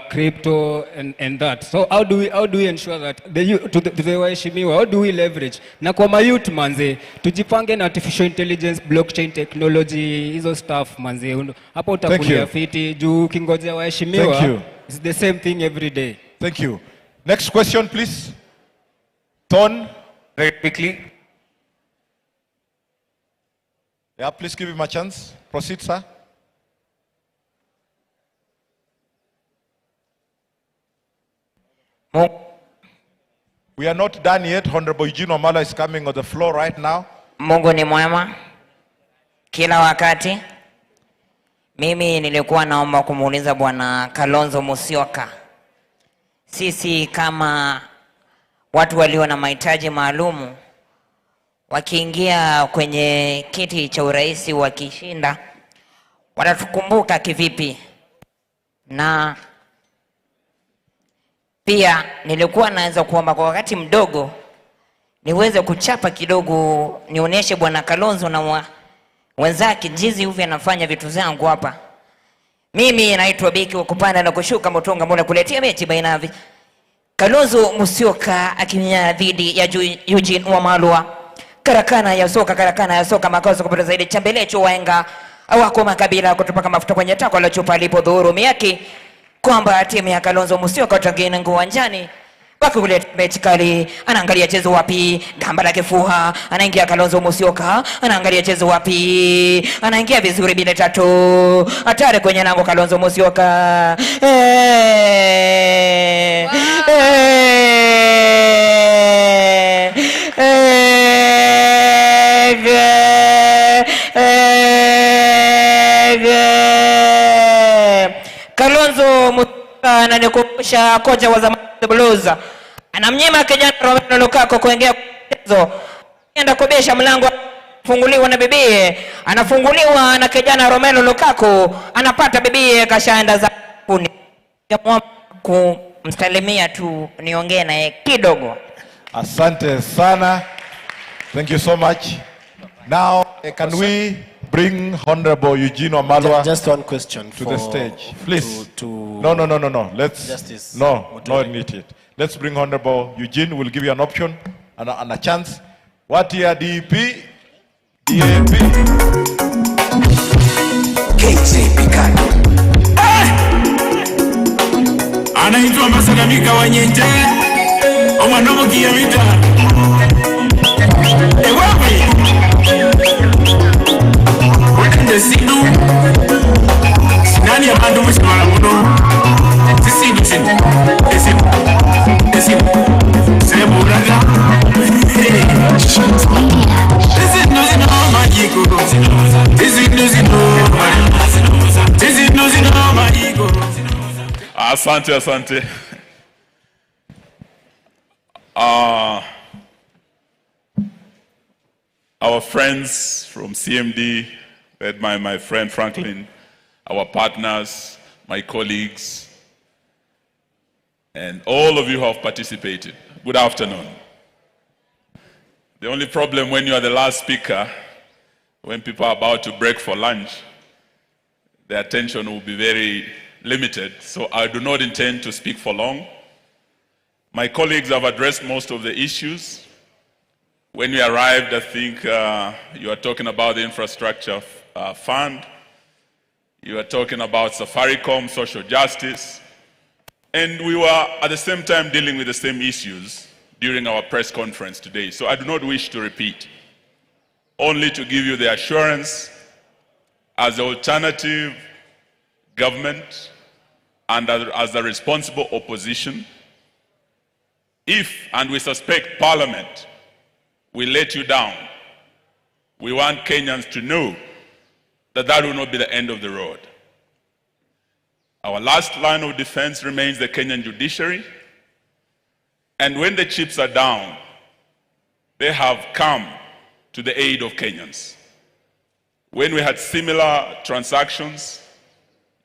crypto and that. So how do we ensure that to the waheshimiwa, how do we leverage? Na kwa mayouth manze, tujipange na artificial intelligence, blockchain technology, hizo stuff manze. Hapo utakulia fiti juu kingojea waheshimiwa. It's the same thing every day. Thank you. Next question, please. Ton. Very quickly. Yeah, please give him a chance. Proceed, sir. We are not done yet. Honorable Eugene Wamalwa is coming on the floor right now. Mungu ni mwema kila wakati. Mimi nilikuwa naomba kumuuliza Bwana Kalonzo Musyoka, sisi kama watu walio na mahitaji maalumu wakiingia kwenye kiti cha urais wakishinda, wanatukumbuka kivipi? Na pia nilikuwa naanza kuomba kwa wakati mdogo niweze kuchapa kidogo, nionyeshe Bwana Kalonzo na wenzake jinsi hivi anafanya vitu zangu hapa. Mimi naitwa Biki wa kupanda na kushuka Mutonga, mbona kuletea mechi baina Kalonzo Musyoka akinya dhidi ya Eugene Wamalwa. Karakana ya soka makosa kupata zaidi Chambelecho Waenga wako makabila kutupaka mafuta kwenye tako la chupa alipodhuru miaki kwamba timu ya Kalonzo Musyoka watagena uwanjani wakule mechi kali, anaangalia chezo wapi, gamba la kifua, anaingia Kalonzo Musyoka, anaangalia chezo wapi, anaingia vizuri bila tatu, hatari kwenye lango Kalonzo Musyoka. Kalonzo Musyoka ananikumbusha kocha wa zamani The Blues. Anamnyima kijana Romelu Lukaku kuingia mchezo. Anaenda kubisha mlango funguliwa na bibie. Anafunguliwa na kijana Romelu Lukaku. Anapata bibie kashaenda za kuni. Kumsalimia tu niongee naye kidogo. Asante sana. Thank you so much. Now, can we bring Honorable Eugene Wamalwa just one question to the stage, please? No. Let's Justice no need it. Let's bring Honorable Eugene. We'll give you an option and a chance. What year DAP? KJP Kano. Anaitwa Masagamika Wanyenje. Omanomo Kiyamita. Ewapi. Wende sidu. Sinani ya bandu mshimala muno. Sisidu sindu. Esibu. Sebu raga. Sisidu zino majiko. Sisidu zino majiko. Asante. Our friends from CMD, led by my friend Franklin, our partners, my colleagues, and all of you who have participated, good afternoon. The only problem when you are the last speaker, when people are about to break for lunch, the attention will be very limited, so I do not intend to speak for long. My colleagues have addressed most of the issues. When we arrived, I think you are talking about the infrastructure fund, you are talking about Safaricom, social justice, and we were at the same time dealing with the same issues during our press conference today. So I do not wish to repeat, only to give you the assurance as the alternative government and as the responsible opposition, if, and we suspect Parliament will let you down, we want Kenyans to know that that will not be the end of the road. Our last line of defense remains the Kenyan judiciary, and when the chips are down, they have come to the aid of Kenyans. When we had similar transactions,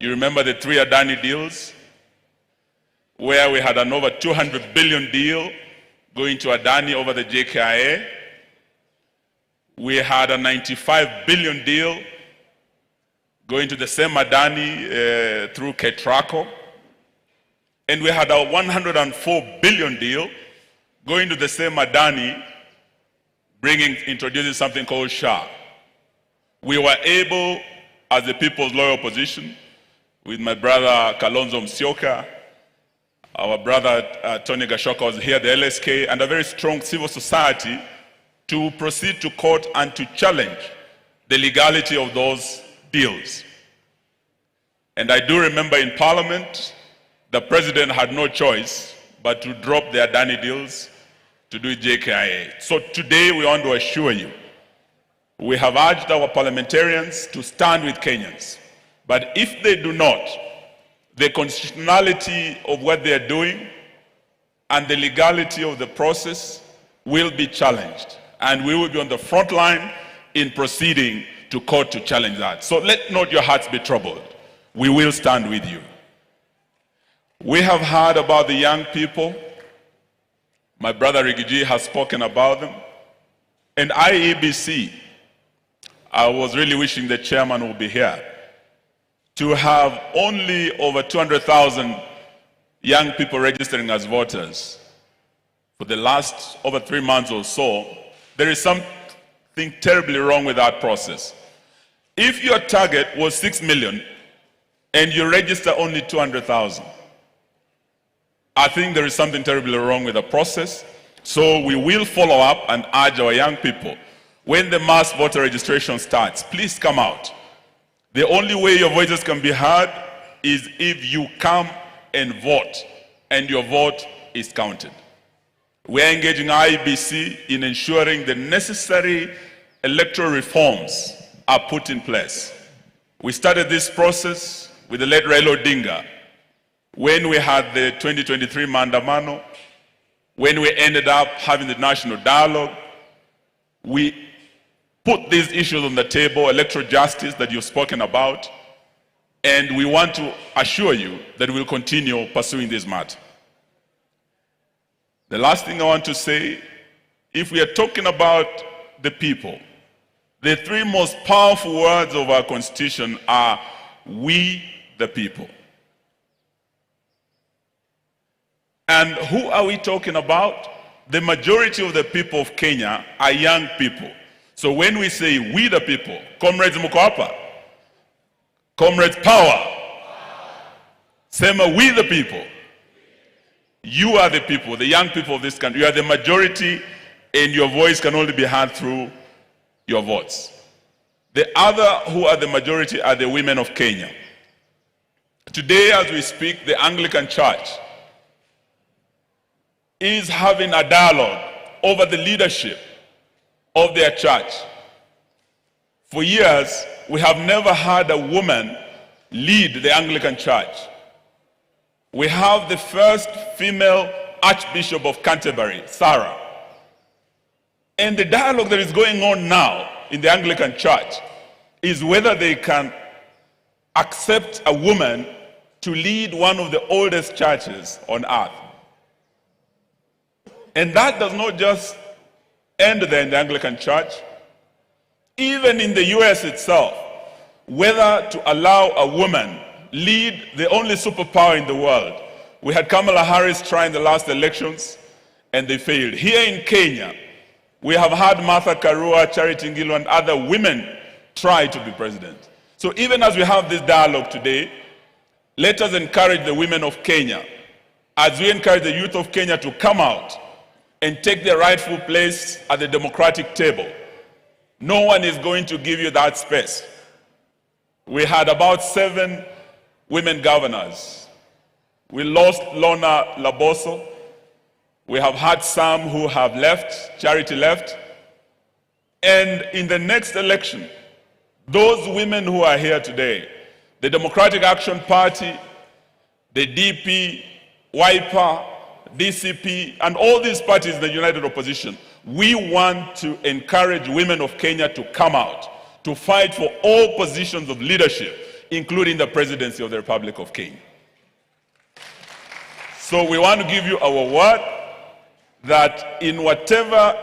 you remember the 3 Adani deals, where we had an over 200 billion deal going to Adani over the JKIA. We had a 95 billion deal going to the same Adani through Ketraco. And we had a 104 billion deal going to the same Adani, introducing something called SHA. We were able, as the People's Loyal Opposition, with my brother Kalonzo Musyoka, our brother Tony Gashoka was here, the LSK, and a very strong civil society to proceed to court and to challenge the legality of those deals. And I do remember in Parliament, the president had no choice but to drop the Adani deals to do JKIA. So today we want to assure you, we have urged our parliamentarians to stand with Kenyans. But if they do not, the constitutionality of what they are doing and the legality of the process will be challenged. And we will be on the front line in proceeding to court to challenge that. So let not your hearts be troubled. We will stand with you. We have heard about the young people. My brother Rigiji has spoken about them. And IEBC, I was really wishing the chairman would be here, to have only over 200,000 young people registering as voters for the last over 3 months or so. There is something terribly wrong with that process. If your target was 6 million and you register only 200,000, I think there is something terribly wrong with the process. So we will follow up and urge our young people, when the mass voter registration starts, please come out. The only way your voices can be heard is if you come and vote, and your vote is counted. We are engaging IEBC in ensuring the necessary electoral reforms are put in place. We started this process with the late Raila Odinga when we had the 2023 Maandamano, when we ended up having the national dialogue. We put these issues on the table, electoral justice that you've spoken about, and we want to assure you that we'll continue pursuing this matter. The last thing I want to say, if we are talking about the people, the three most powerful words of our Constitution are "we the people." And who are we talking about? The majority of the people of Kenya are young people. So when we say "we the people," comrades mko hapa, comrades power, sema "we the people." You are the people, the young people of this country. You are the majority, and your voice can only be heard through your votes. The other who are the majority are the women of Kenya. Today, as we speak, the Anglican Church is having a dialogue over the leadership of their church. For years, we have never had a woman lead the Anglican Church. We have the first female Archbishop of Canterbury, Sarah. And the dialogue that is going on now in the Anglican Church is whether they can accept a woman to lead one of the oldest churches on earth. And that does not just end there in the Anglican Church. Even in the US itself, whether to allow a woman lead the only superpower in the world. We had Kamala Harris try in the last elections, and they failed. Here in Kenya, we have had Martha Karua, Charity Ngilu, and other women try to be president. So even as we have this dialogue today, let us encourage the women of Kenya, as we encourage the youth of Kenya to come out and take their rightful place at the democratic table. No one is going to give you that space. We had about 7 women governors. We lost Lorna Laboso. We have had some who have left, Charity left. And in the next election, those women who are here today, the Democratic Action Party, the DP, Wiper, DCP, and all these parties in the United Opposition, we want to encourage women of Kenya to come out, to fight for all positions of leadership, including the presidency of the Republic of Kenya. So we want to give you our word that in whatever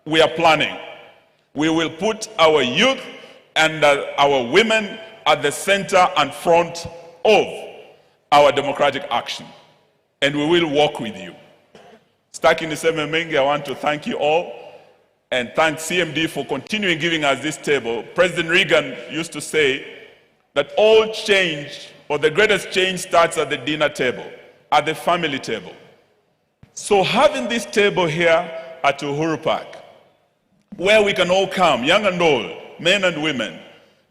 we are planning, we will put our youth and our women at the center and front of our democratic action. And we will work with you. Staki niseme mengi, I want to thank you all and thank CMD for continuing giving us this table. President Reagan used to say that all change, or the greatest change, starts at the dinner table, at the family table. So having this table here at Uhuru Park, where we can all come, young and old, men and women,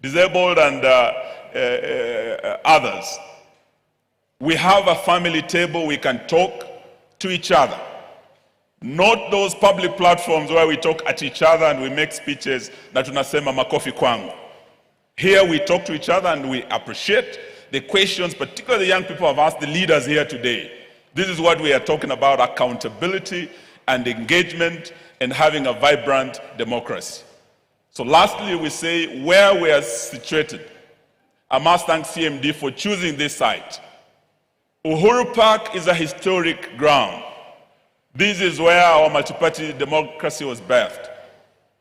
disabled and others, we have a family table, we can talk to each other. Not those public platforms where we talk at each other and we make speeches na tunasema makofi kwangu. Here we talk to each other and we appreciate the questions, particularly the young people have asked the leaders here today. This is what we are talking about, accountability and engagement and having a vibrant democracy. So lastly, we say where we are situated. I must thank CMD for choosing this site. Uhuru Park is a historic ground. This is where our multi-party democracy was birthed.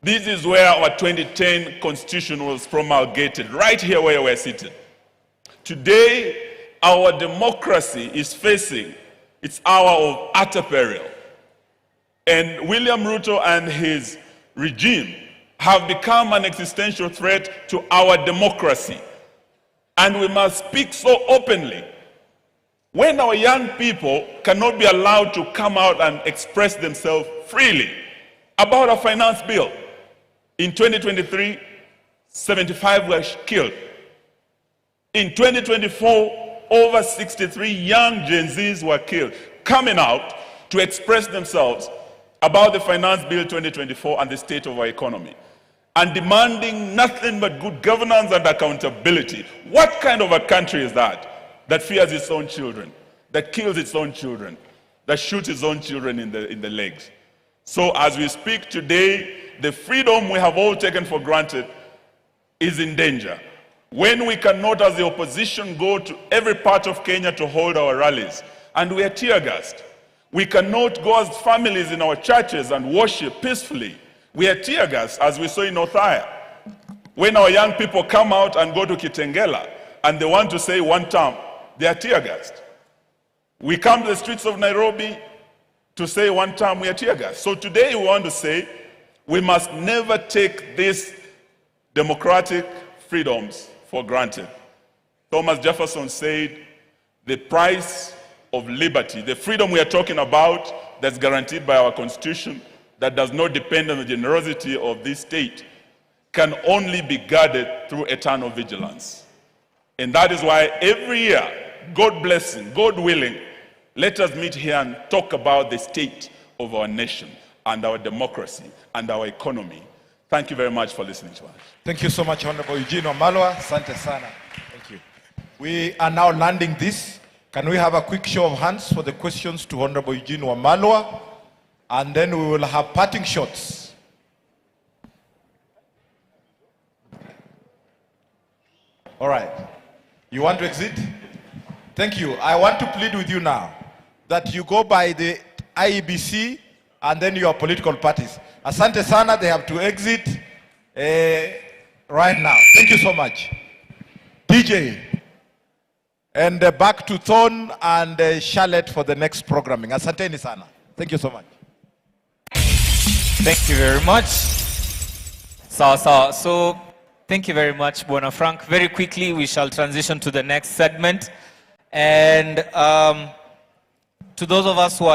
This is where our 2010 constitution was promulgated, right here where we're sitting. Today, our democracy is facing its hour of utter peril. And William Ruto and his regime have become an existential threat to our democracy. And we must speak so openly. When our young people cannot be allowed to come out and express themselves freely about a finance bill, in 2023, 75 were killed. In 2024, over 63 young Gen Zs were killed, coming out to express themselves about the Finance Bill 2024 and the state of our economy, and demanding nothing but good governance and accountability. What kind of a country is that fears its own children, that kills its own children, that shoots its own children in the legs? So as we speak today, the freedom we have all taken for granted is in danger. When we cannot, as the opposition, go to every part of Kenya to hold our rallies, and we are tear-gassed. We cannot go as families in our churches and worship peacefully. We are tear-gassed, as we saw in Othaya. When our young people come out and go to Kitengela, and they want to say one term, they are tear-gassed. We come to the streets of Nairobi to say one term, we are tear-gassed. So today we want to say, we must never take these democratic freedoms for granted. Thomas Jefferson said, the price of liberty, the freedom we are talking about that's guaranteed by our Constitution, that does not depend on the generosity of this state, can only be guarded through eternal vigilance. And that is why every year, God blessing, God willing, let us meet here and talk about the state of our nation and our democracy and our economy. Thank you very much for listening to us. Thank you so much, Honorable Eugene Wamalwa. Asante sana. Thank you. We are now landing this. Can we have a quick show of hands for the questions to Honorable Eugene Wamalwa? And then we will have parting shots. All right. You want to exit? Thank you. I want to plead with you now that you go by the IEBC and then your political parties. Asante sana, they have to exit right now. Thank you so much. DJ. And back to Thorn and Charlotte for the next programming. Asante sana. Thank you so much. Thank you very much. So, thank you very much, Bwana Frank. Very quickly, we shall transition to the next segment. And to those of us who are